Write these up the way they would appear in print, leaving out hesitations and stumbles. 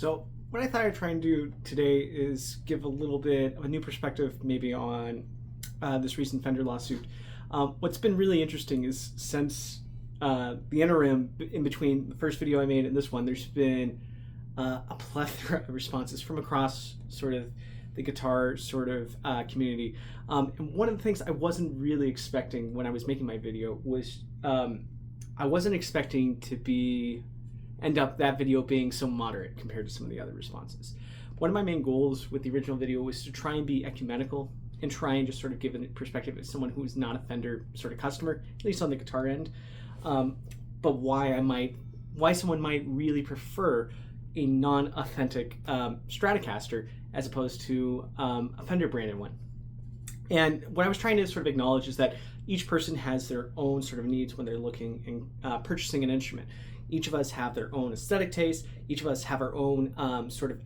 So what I thought I'd try and do today is give a little bit of a new perspective maybe on this recent Fender lawsuit. What's been really interesting is since the interim in between the first video I made and this one, there's been a plethora of responses from across sort of the guitar sort of community. And one of the things I wasn't really expecting when I was making my video was I wasn't expecting to end up that video being so moderate compared to some of the other responses. One of my main goals with the original video was to try and be ecumenical and try and just sort of give a perspective as someone who is not a Fender sort of customer, at least on the guitar end, but why someone might really prefer a non-authentic Stratocaster as opposed to a Fender branded one. And what I was trying to sort of acknowledge is that each person has their own sort of needs when they're looking and purchasing an instrument. Each of us have their own aesthetic taste. Each of us have our own sort of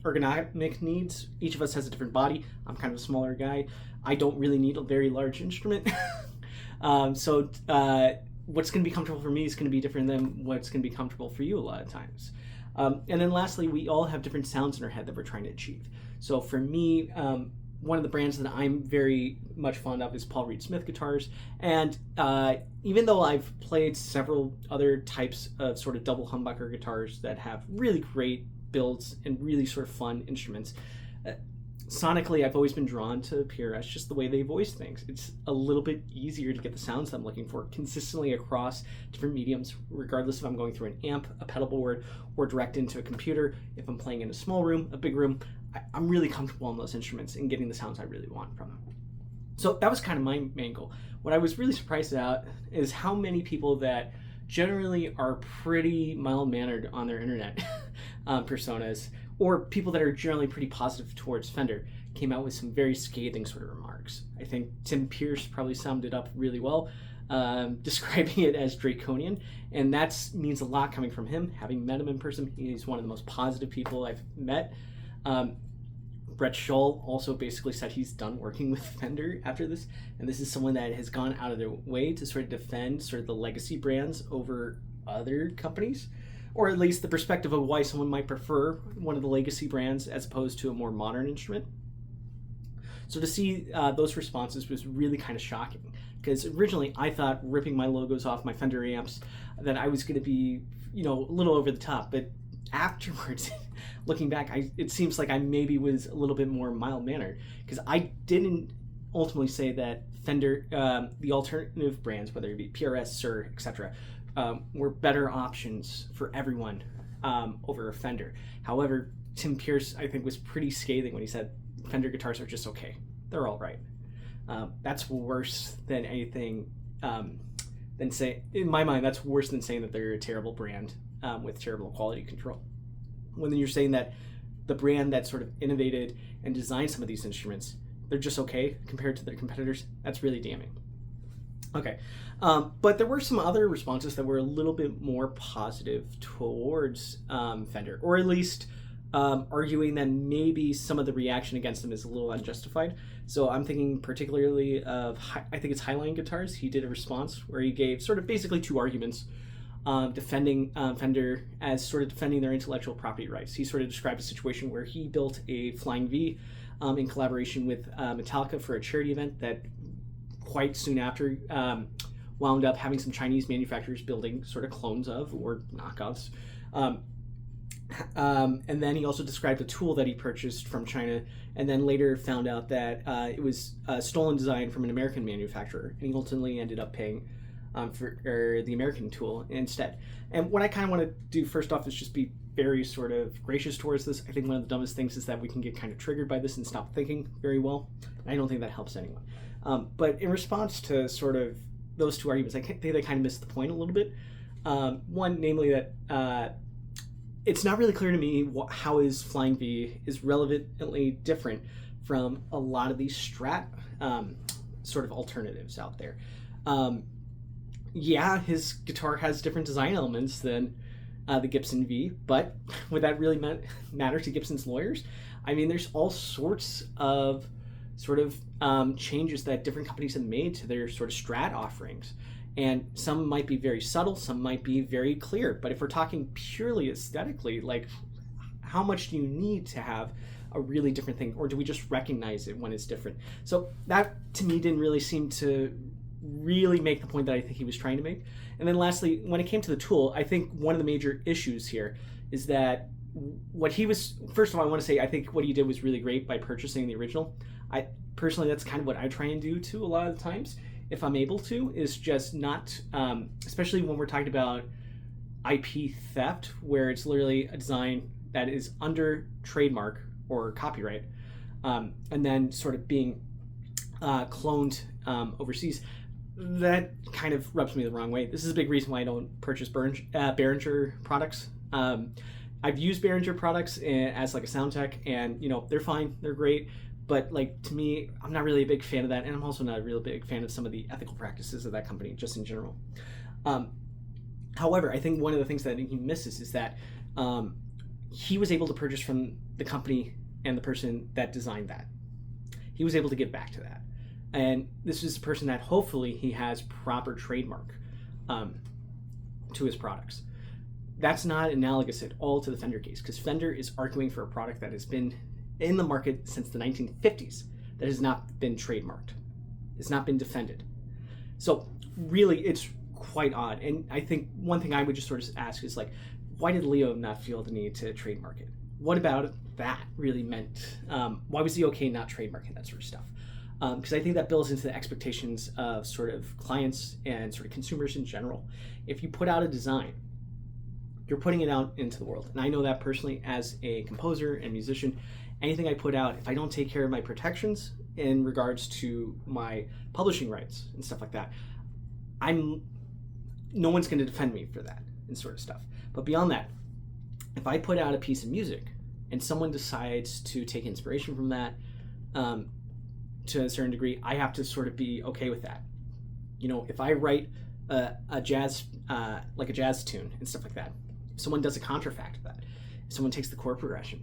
ergonomic needs. Each of us has a different body. I'm kind of a smaller guy. I don't really need a very large instrument. So what's going to be comfortable for me is going to be different than what's going to be comfortable for you a lot of times. And then lastly, we all have different sounds in our head that we're trying to achieve. So for me, one of the brands that I'm very much fond of is Paul Reed Smith guitars. And even though I've played several other types of sort of double humbucker guitars that have really great builds and really sort of fun instruments, sonically I've always been drawn to PRS, just the way they voice things. It's a little bit easier to get the sounds that I'm looking for consistently across different mediums, regardless if I'm going through an amp, a pedal board, or direct into a computer. If I'm playing in a small room, a big room, I'm really comfortable on those instruments and getting the sounds I really want from them. So that was kind of my main goal. What I was really surprised about is how many people that generally are pretty mild-mannered on their internet personas, or people that are generally pretty positive towards Fender, came out with some very scathing sort of remarks. I think Tim Pierce probably summed it up really well, describing it as draconian, and that means a lot coming from him. Having met him in person, he's one of the most positive people I've met. Brett Scholl also basically said he's done working with Fender after this, and this is someone that has gone out of their way to sort of defend sort of the legacy brands over other companies, or at least the perspective of why someone might prefer one of the legacy brands as opposed to a more modern instrument. So to see those responses was really kind of shocking, because originally I thought ripping my logos off my Fender amps that I was going to be, a little over the top, but afterwards, looking back, it seems like I maybe was a little bit more mild-mannered, because I didn't ultimately say that Fender, the alternative brands, whether it be PRS, Sur, etc., were better options for everyone over a Fender. However, Tim Pierce, I think, was pretty scathing when he said Fender guitars are just okay. They're all right. That's worse than anything in my mind, that's worse than saying that they're a terrible brand with terrible quality control. When you're saying that the brand that sort of innovated and designed some of these instruments, they're just okay compared to their competitors, that's really damning. Okay, but there were some other responses that were a little bit more positive towards Fender, or at least arguing that maybe some of the reaction against them is a little unjustified. So I'm thinking particularly of, I think it's Highline Guitars. He did a response where he gave sort of basically two arguments defending Fender as sort of defending their intellectual property rights. He sort of described a situation where he built a Flying V in collaboration with Metallica for a charity event that quite soon after wound up having some Chinese manufacturers building sort of clones of, or knockoffs. And then he also described a tool that he purchased from China, and then later found out that it was a stolen design from an American manufacturer, and he ultimately ended up paying for the American tool instead. And what I kind of want to do first off is just be very sort of gracious towards this. I think one of the dumbest things is that we can get kind of triggered by this and stop thinking very well. And I don't think that helps anyone. But in response to sort of those two arguments, I think they kind of missed the point a little bit. One, namely that it's not really clear to me how his Flying V is relevantly different from a lot of these Strat sort of alternatives out there. Yeah, his guitar has different design elements than the Gibson V, but would that really matter to Gibson's lawyers? I mean, there's all sorts of sort of changes that different companies have made to their sort of Strat offerings. And some might be very subtle, some might be very clear. But if we're talking purely aesthetically, like, how much do you need to have a really different thing, or do we just recognize it when it's different? So that to me didn't really seem to really make the point that I think he was trying to make. And then lastly, when it came to the tool, I think one of the major issues here is that what he was, first of all, I want to say I think what he did was really great by purchasing the original. I personally, that's kind of what I try and do too a lot of the times, if I'm able to, is just not, especially when we're talking about IP theft, where it's literally a design that is under trademark or copyright, and then sort of being cloned overseas. That kind of rubs me the wrong way. This is a big reason why I don't purchase Behringer products. I've used Behringer products as like a sound tech, and they're fine, they're great, but like to me, I'm not really a big fan of that, and I'm also not a real big fan of some of the ethical practices of that company, just in general. However, I think one of the things that he misses is that he was able to purchase from the company and the person that designed that. He was able to give back to that. And this is a person that hopefully he has proper trademark to his products. That's not analogous at all to the Fender case, because Fender is arguing for a product that has been in the market since the 1950s that has not been trademarked. It's not been defended. So really, it's quite odd. And I think one thing I would just sort of ask is like, why did Leo not feel the need to trademark it? What about that really meant? Why was he okay not trademarking that sort of stuff? Because I think that builds into the expectations of sort of clients and sort of consumers in general. If you put out a design, you're putting it out into the world. And I know that personally as a composer and musician. Anything I put out, if I don't take care of my protections in regards to my publishing rights and stuff like that, no one's going to defend me for that and sort of stuff. But beyond that, if I put out a piece of music and someone decides to take inspiration from that, to a certain degree, I have to sort of be okay with that. If I write a jazz, like a jazz tune and stuff like that, if someone does a contrafact of that, if someone takes the chord progression,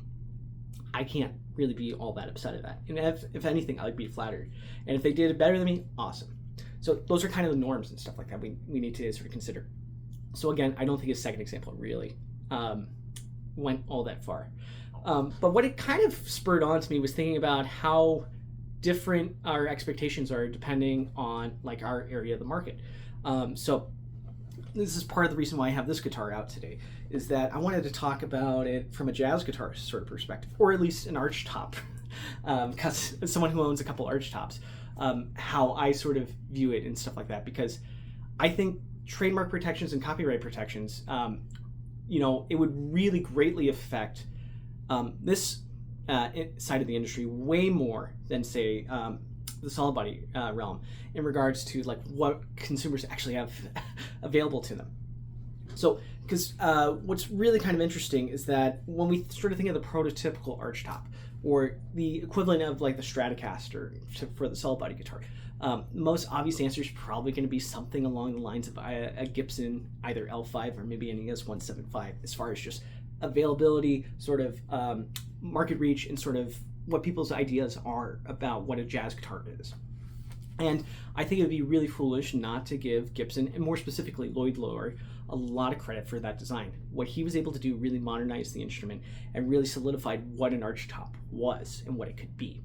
I can't really be all that upset at that. And if anything, I'd be flattered. And if they did it better than me, awesome. So those are kind of the norms and stuff like that we need to sort of consider. So again, I don't think his second example really went all that far. But what it kind of spurred on to me was thinking about how different our expectations are depending on like our area of the market. So this is part of the reason why I have this guitar out today, is that I wanted to talk about it from a jazz guitarist sort of perspective, or at least an arch top, because as someone who owns a couple arch tops, how I sort of view it and stuff like that, because I think trademark protections and copyright protections, it would really greatly affect this side of the industry way more than say the solid body realm in regards to like what consumers actually have available to them. So because what's really kind of interesting is that when we sort of think of the prototypical arch top, or the equivalent of like the Stratocaster for the solid body guitar, most obvious answer is probably going to be something along the lines of a Gibson, either L5 or maybe an ES175, as far as just availability, sort of market reach, and sort of what people's ideas are about what a jazz guitar is. And I think it would be really foolish not to give Gibson, and more specifically Lloyd Lower, a lot of credit for that design. What he was able to do really modernized the instrument and really solidified what an arch top was and what it could be.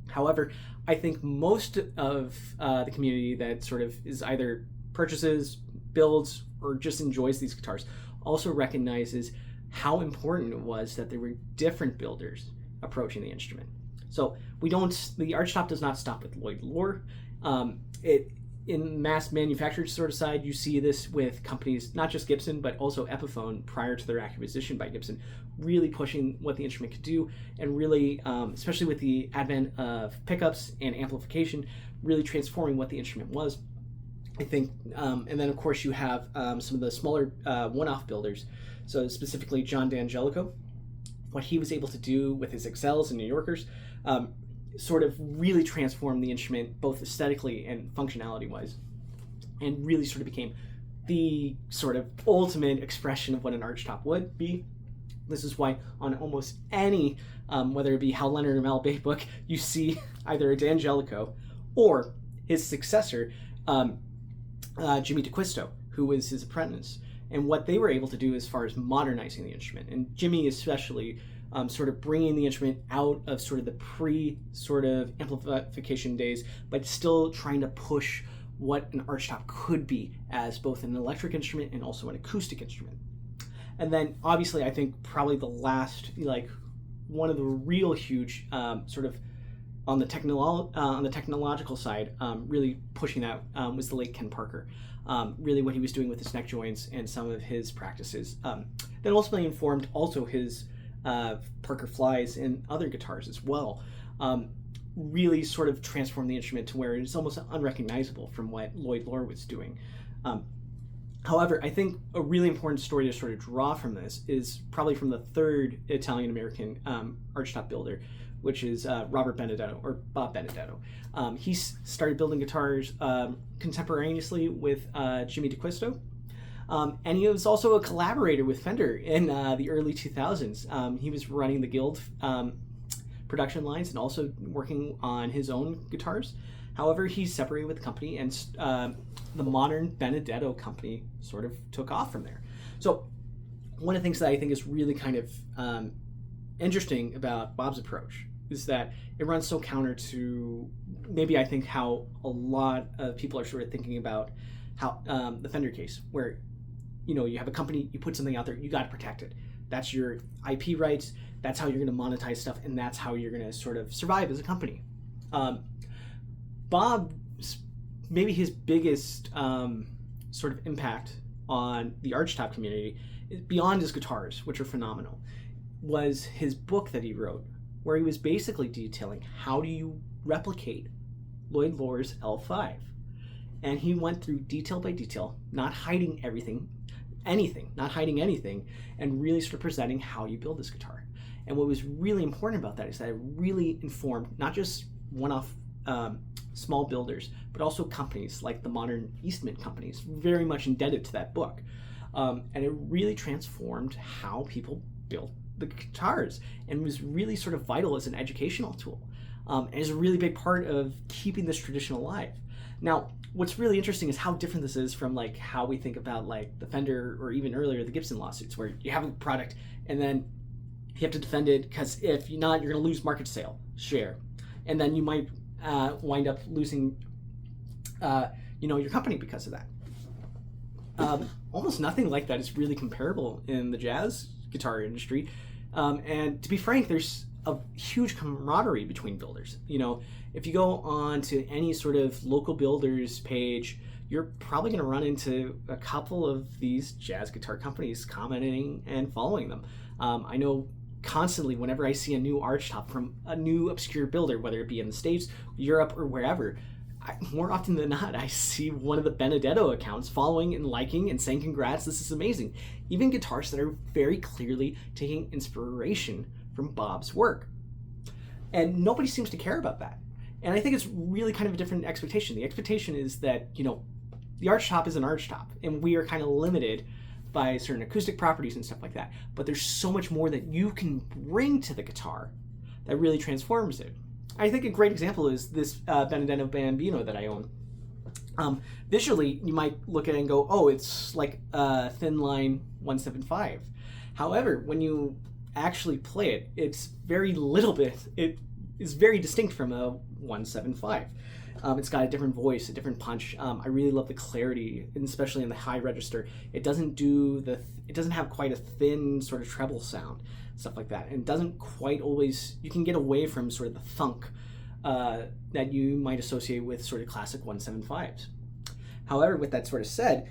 However, I think most of the community that sort of is either purchases, builds, or just enjoys these guitars also recognizes how important it was that there were different builders approaching the instrument. So the arch top does not stop with Lloyd Lower. In mass manufactured sort of side, you see this with companies, not just Gibson, but also Epiphone prior to their acquisition by Gibson, really pushing what the instrument could do, and really, especially with the advent of pickups and amplification, really transforming what the instrument was, I think. And then, of course, you have some of the smaller one-off builders, so specifically John D'Angelico, what he was able to do with his XLs and New Yorkers, sort of really transformed the instrument both aesthetically and functionality wise, and really sort of became the sort of ultimate expression of what an arch top would be. This is why on almost any, whether it be Hal Leonard or Mel Bay book, you see either a D'Angelico or his successor, Jimmy DeQuisto, who was his apprentice. and what they were able to do as far as modernizing the instrument. And Jimmy especially sort of bringing the instrument out of sort of the sort of amplification days, but still trying to push what an archtop could be as both an electric instrument and also an acoustic instrument. And then obviously I think probably the last, like one of the real huge sort of on the technological side, really pushing that was the late Ken Parker. Really what he was doing with his neck joints and some of his practices. That ultimately informed also his Parker Flies and other guitars as well. Really sort of transformed the instrument to where it's almost unrecognizable from what Lloyd Loar was doing. However, I think a really important story to sort of draw from this is probably from the third Italian-American archtop builder, which is Robert Benedetto, or Bob Benedetto. He started building guitars contemporaneously with Jimmy DeQuisto, and he was also a collaborator with Fender in the early 2000s. He was running the Guild production lines and also working on his own guitars. However, he separated with the company, and the modern Benedetto company sort of took off from there. So one of the things that I think is really kind of interesting about Bob's approach is that it runs so counter to maybe I think how a lot of people are sort of thinking about how the Fender case, where you have a company, you put something out there, you got to protect it. That's your IP rights. That's how you're going to monetize stuff, and that's how you're going to sort of survive as a company. Bob, maybe his biggest sort of impact on the archtop community, beyond his guitars, which are phenomenal, was his book that he wrote, where he was basically detailing how do you replicate Lloyd Loar's L5. And he went through detail by detail, not hiding not hiding anything, and really sort of presenting how you build this guitar. And what was really important about that is that it really informed not just one-off small builders, but also companies like the modern Eastman companies, very much indebted to that book. And it really transformed how people built the guitars, and was really sort of vital as an educational tool, and is a really big part of keeping this tradition alive. Now, what's really interesting is how different this is from like how we think about like the Fender or even earlier the Gibson lawsuits, where you have a product and then you have to defend it, because if you're not, you're going to lose market share, and then you might wind up losing your company because of that. Almost nothing like that is really comparable in the jazz guitar industry, and to be frank, there's a huge camaraderie between builders. If you go on to any sort of local builders page, you're probably going to run into a couple of these jazz guitar companies commenting and following them. I know constantly whenever I see a new archtop from a new obscure builder, whether it be in the States, Europe, or wherever, more often than not, I see one of the Benedetto accounts following and liking and saying, congrats, this is amazing. Even guitars that are very clearly taking inspiration from Bob's work. And nobody seems to care about that. And I think it's really kind of a different expectation. The expectation is that, the archtop is an archtop, and we are kind of limited by certain acoustic properties and stuff like that. But there's so much more that you can bring to the guitar that really transforms it. I think a great example is this Benedetto Bambino that I own. Visually, you might look at it and go, oh, it's like a thin line 175. However, when you actually play it, it's it is very distinct from a 175. It's got a different voice, a different punch. I really love the clarity, and especially in the high register. It doesn't have quite a thin sort of treble sound, stuff like that. And it doesn't quite always, you can get away from sort of the thunk that you might associate with sort of classic 175s. However, with that sort of said,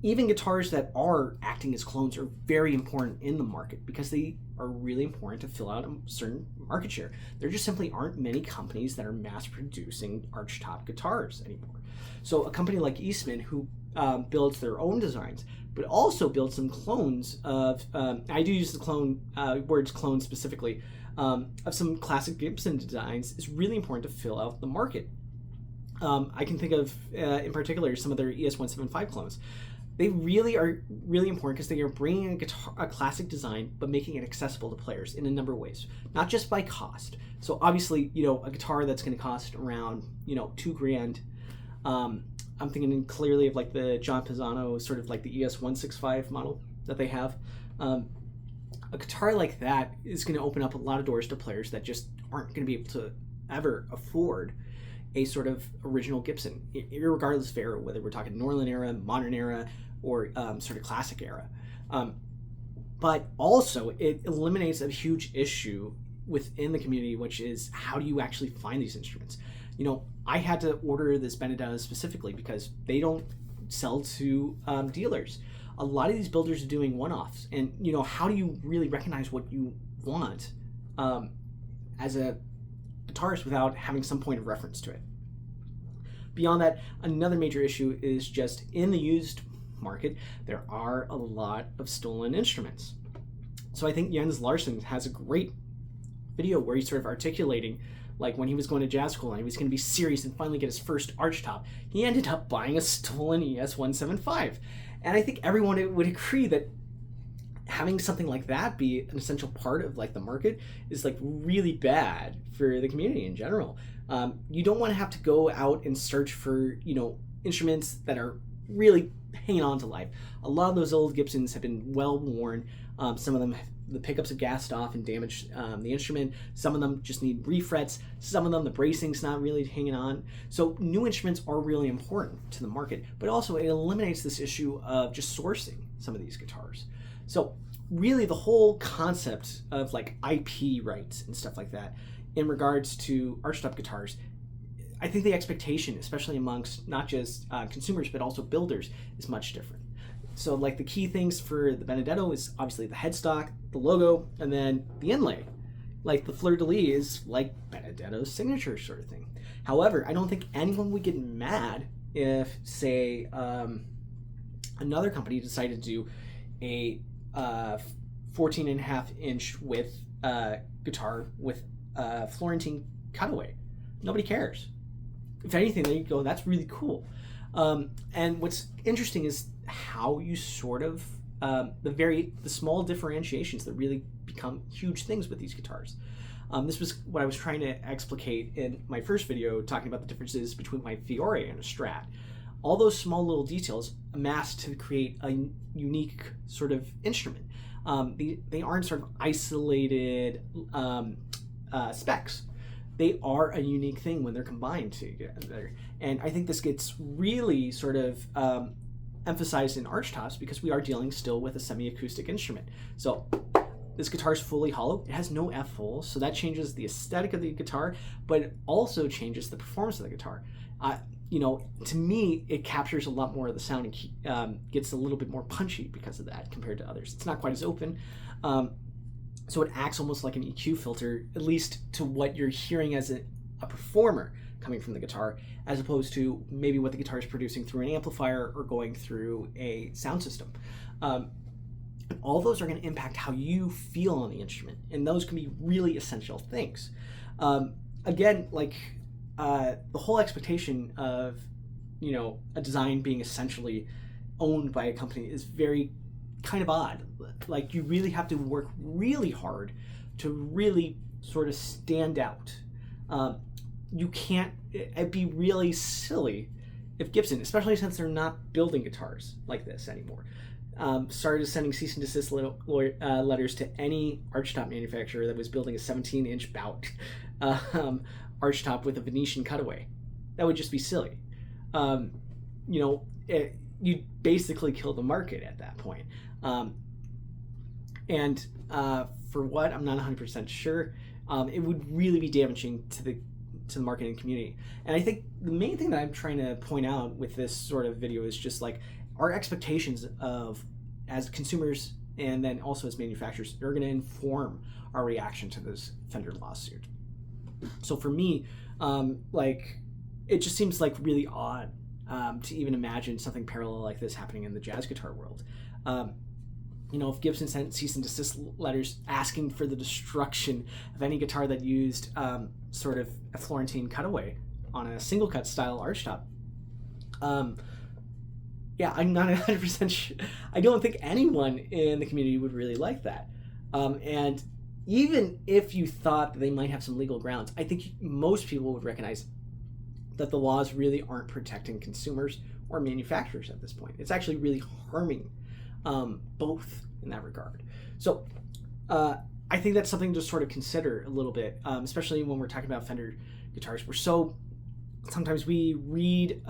even guitars that are acting as clones are very important in the market, because they are really important to fill out a certain market share. There just simply aren't many companies that are mass producing archtop guitars anymore. So a company like Eastman, who builds their own designs, but also builds some clones of, I do use the words clone specifically, of some classic Gibson designs, is really important to fill out the market. I can think of, in particular, some of their ES-175 clones. They really are really important because they are bringing a classic design, but making it accessible to players in a number of ways, not just by cost. So obviously, a guitar that's going to cost around, $2,000, I'm thinking clearly of like the John Pisano, sort of like the ES-165 model that they have. A guitar like that is going to open up a lot of doors to players that just aren't going to be able to ever afford a sort of original Gibson, regardless of era, whether we're talking Norland era, modern era, or sort of classic era. But also, it eliminates a huge issue within the community, which is how do you actually find these instruments? You know, I had to order this Benedetto specifically because they don't sell to dealers. A lot of these builders are doing one-offs, and you know, how do you really recognize what you want as a guitarist without having some point of reference to it? Beyond that, another major issue is just in the used market, there are a lot of stolen instruments. So I think Jens Larsen has a great video where he's sort of articulating, like when he was going to jazz school and he was going to be serious and finally get his first archtop, he ended up buying a stolen ES-175. And I think everyone would agree that having something like that be an essential part of like the market is like really bad for the community in general. You don't want to have to go out and search for, you know, instruments that are really hanging on to life. A lot of those old Gibsons have been well worn. Some of them, the pickups have gassed off and damaged the instrument. Some of them just need refrets. Some of them, the bracing's not really hanging on. So new instruments are really important to the market, but also it eliminates this issue of just sourcing some of these guitars. So really the whole concept of like IP rights and stuff like that in regards to archtop guitars, I think the expectation, especially amongst not just consumers, but also builders, is much different. So like the key things for the Benedetto is obviously the headstock, the logo, and then the inlay. Like the fleur-de-lis is like Benedetto's signature sort of thing. However, I don't think anyone would get mad if, say, another company decided to do a 14.5-inch width guitar with Florentine cutaway. Nobody cares. If anything, they go, that's really cool. And what's interesting is how you sort of the small differentiations that really become huge things with these guitars. This was what I was trying to explicate in my first video, talking about the differences between my Fiore and a Strat. All those small little details amass to create a unique sort of instrument. They aren't sort of isolated specs. They are a unique thing when they're combined together. And I think this gets really sort of emphasized in archtops because we are dealing still with a semi-acoustic instrument. So this guitar is fully hollow. It has no F-holes, so that changes the aesthetic of the guitar, but it also changes the performance of the guitar. You know, to me, it captures a lot more of the sound and gets a little bit more punchy because of that compared to others. It's not quite as open. So it acts almost like an EQ filter, at least to what you're hearing as a performer coming from the guitar, as opposed to maybe what the guitar is producing through an amplifier or going through a sound system. All those are going to impact how you feel on the instrument, and those can be really essential things. Again, like the whole expectation of, you know, a design being essentially owned by a company is very kind of odd. Like you really have to work really hard to really sort of stand out. You can't, it'd be really silly if Gibson, especially since they're not building guitars like this anymore, started sending cease and desist letters to any archtop manufacturer that was building a 17-inch bout archtop with a Venetian cutaway. That would just be silly. You know, you'd basically kill the market at that point. And for what, I'm not 100% sure. It would really be damaging to the marketing community. And I think the main thing that I'm trying to point out with this sort of video is just like our expectations of, as consumers and then also as manufacturers, are going to inform our reaction to this Fender lawsuit. So for me, like, it just seems like really odd to even imagine something parallel like this happening in the jazz guitar world. You know, if Gibson sent cease and desist letters asking for the destruction of any guitar that used sort of a Florentine cutaway on a single cut style archtop, yeah, I'm not 100% sure. I don't think anyone in the community would really like that. And even if you thought that they might have some legal grounds, I think most people would recognize that the laws really aren't protecting consumers or manufacturers at this point. It's actually really harming both in that regard. So I think that's something to sort of consider a little bit, especially when we're talking about Fender guitars. Sometimes we read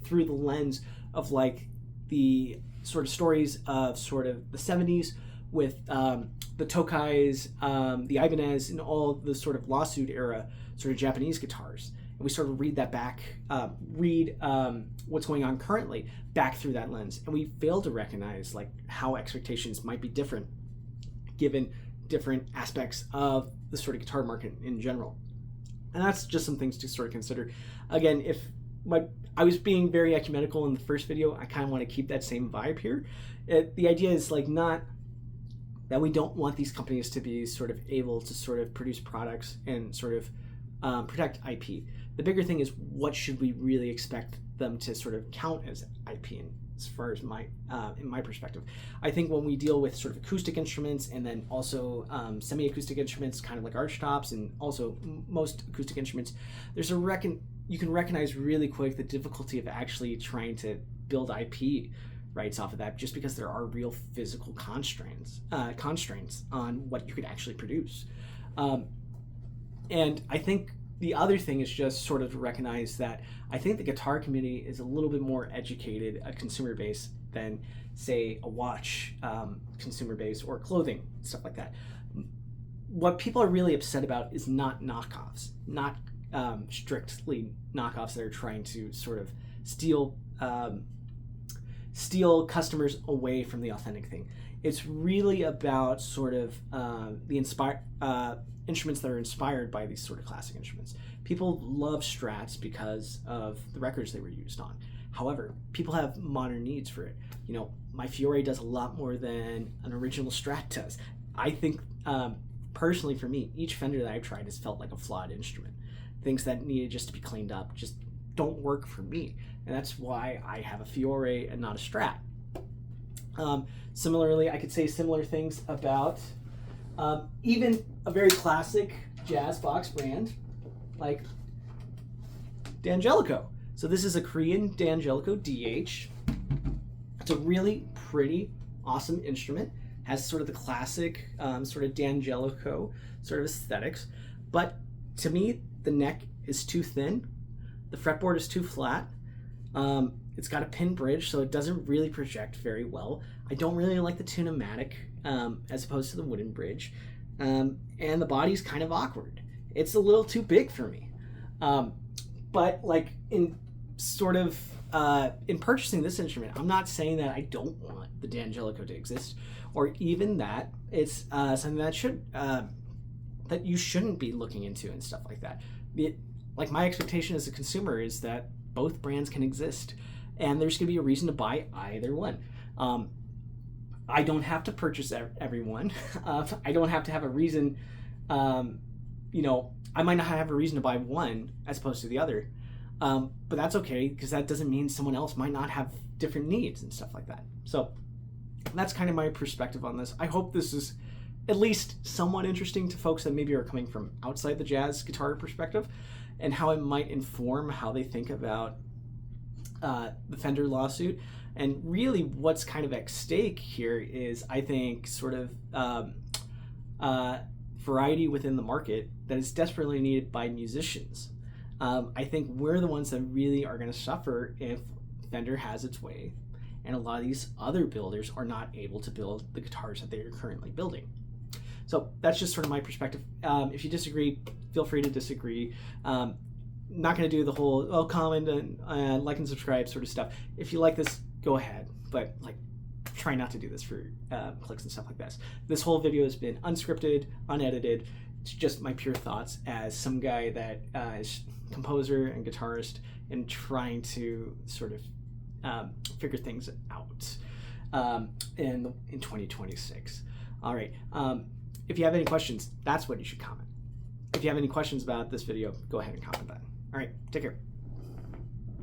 through the lens of like the sort of stories of sort of the 70s with the Tokais, the Ibanez, and all the sort of lawsuit era sort of Japanese guitars. And we sort of read that back, what's going on currently back through that lens. And we fail to recognize like how expectations might be different given different aspects of the sort of guitar market in general. And that's just some things to sort of consider. Again, if I was being very ecumenical in the first video, I kind of want to keep that same vibe here. The idea is like not that we don't want these companies to be sort of able to sort of produce products and sort of protect IP. The bigger thing is what should we really expect them to sort of count as IP in, as far as in my perspective. I think when we deal with sort of acoustic instruments and then also semi-acoustic instruments, kind of like archtops and also most acoustic instruments, there's you can recognize really quick the difficulty of actually trying to build IP rights off of that, just because there are real physical constraints on what you could actually produce. And I think the other thing is just sort of to recognize that I think the guitar community is a little bit more educated, a consumer base, than say a watch consumer base or clothing, stuff like that. What people are really upset about is not knockoffs, not strictly knockoffs that are trying to sort of steal customers away from the authentic thing. It's really about sort of the instruments that are inspired by these sort of classic instruments. People love Strats because of the records they were used on. However, people have modern needs for it. You know, my Fiore does a lot more than an original Strat does. I think, personally for me, each Fender that I've tried has felt like a flawed instrument. Things that needed just to be cleaned up just don't work for me. And that's why I have a Fiore and not a Strat. Similarly, I could say similar things about even a very classic jazz box brand like D'Angelico. So this is a Korean D'Angelico DH. It's a really pretty, awesome instrument. Has sort of the classic sort of D'Angelico sort of aesthetics. But to me, the neck is too thin. The fretboard is too flat. It's got a pin bridge, so it doesn't really project very well. I don't really like the Tune-o-matic as opposed to the wooden bridge. And the body's kind of awkward. It's a little too big for me. But like in sort of in purchasing this instrument, I'm not saying that I don't want the D'Angelico to exist, or even that it's something that that you shouldn't be looking into and stuff like that. Like my expectation as a consumer is that both brands can exist, and there's going to be a reason to buy either one. I don't have to purchase every one. I don't have to have a reason. I might not have a reason to buy one as opposed to the other, but that's okay, because that doesn't mean someone else might not have different needs and stuff like that. So that's kind of my perspective on this. I hope this is at least somewhat interesting to folks that maybe are coming from outside the jazz guitar perspective, and how it might inform how they think about the Fender lawsuit. And really what's kind of at stake here is, I think, sort of variety within the market that is desperately needed by musicians. I think we're the ones that really are going to suffer if Fender has its way, and a lot of these other builders are not able to build the guitars that they are currently building. So that's just sort of my perspective. If you disagree, feel free to disagree. Not going to do the whole comment and like and subscribe sort of stuff. If you like this, go ahead, but like try not to do this for clicks and stuff like this. This whole video has been unscripted, unedited. It's just my pure thoughts as some guy that is composer and guitarist and trying to sort of figure things out in 2026. All right. If you have any questions, that's what you should comment. If you have any questions about this video, go ahead and comment that. All right, take care.